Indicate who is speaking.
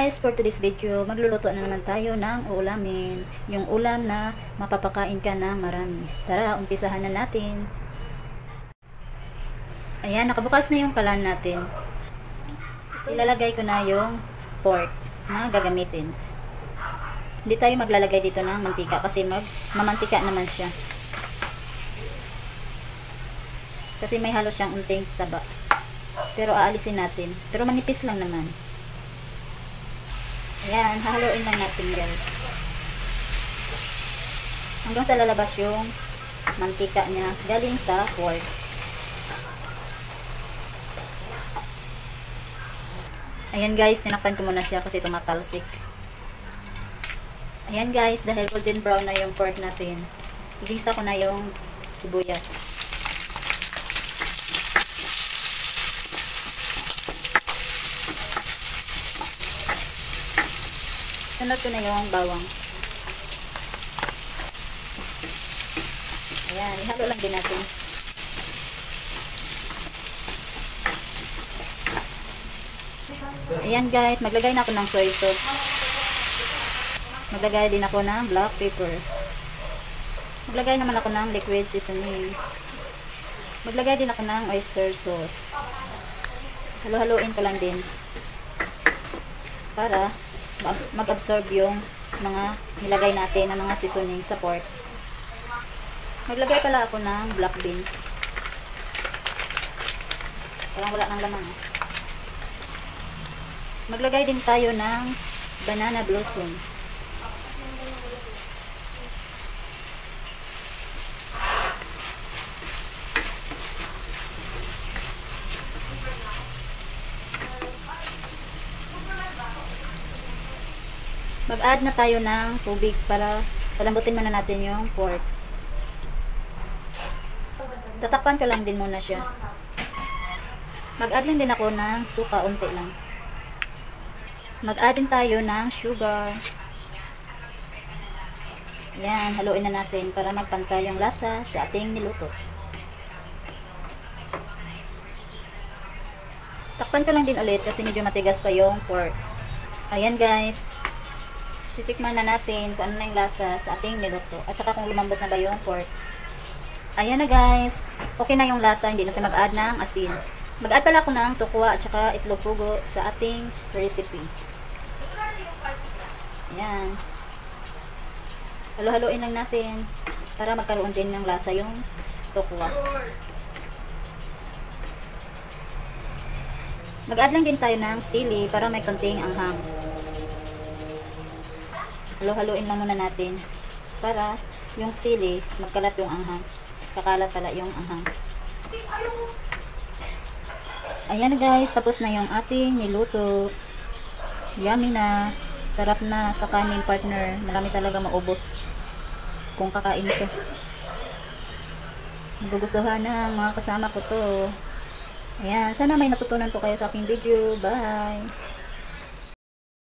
Speaker 1: guys, for today's video, magluluto na naman tayo ng ulamin. Yung ulam na mapapakain ka ng marami. Tara, umpisahan na natin. Ayan, nakabukas na yung kalan natin. Ilalagay ko na yung pork na gagamitin. Hindi tayo maglalagay dito ng mantika kasi mamantika naman siya. Kasi may halos siyang unting taba. Pero aalisin natin. Pero manipis lang naman. Ayan, hahaluin lang natin guys. Hanggang sa lalabas yung mantika niya galing sa pork. Ayan guys, tinakpan ko muna siya kasi tumatalsik. Ayan guys, dahil golden brown na yung pork natin, igisa ko na yung sibuyas. Sunod ko na yung bawang. Ayan, ihalo lang din natin. Ayan guys, maglagay na ako ng soy sauce. Maglagay din ako ng black pepper. Maglagay naman ako ng liquid seasoning. Maglagay din ako ng oyster sauce. Halo-haloin ko lang din para mag-absorb yung mga nilagay natin ng mga seasoning sa pork. Maglagay pala ako ng black beans. Parang wala nang laman. Maglagay din tayo ng banana blossom. Mag-add na tayo ng tubig para palambutin muna natin yung pork. Tatakpan ko lang din muna siya. Mag-add lang din ako ng suka, unti lang. Mag-add din tayo ng sugar. Yan, haluin na natin para magpantay yung lasa sa ating niluto. Takpan ko lang din ulit kasi medyo matigas pa yung pork. Ayan guys. Titikman na natin kung ano na yung lasa sa ating niluto. At saka kung lumambot na ba yung pork. Ayan na guys. Okay na yung lasa. Hindi natin mag-add ng asin. Mag-add pala ako ng tukwa at saka itlog pugo sa ating recipe. Ayan. Halo-haloin lang natin para magkaroon din ng lasa yung tukwa. Mag-add lang din tayo ng sili para may konting anghang. Halo-haloin lang muna natin para yung sili magkalat yung anghang. Kakalat pala yung anghang. Ayan guys, tapos na yung ating niluto. Yummy na. Sarap na sa kanin partner. Marami talaga maubos kung kakain ito. Nagugustuhan ng mga kasama ko to. Ayan, sana may natutunan po kayo sa aking video. Bye!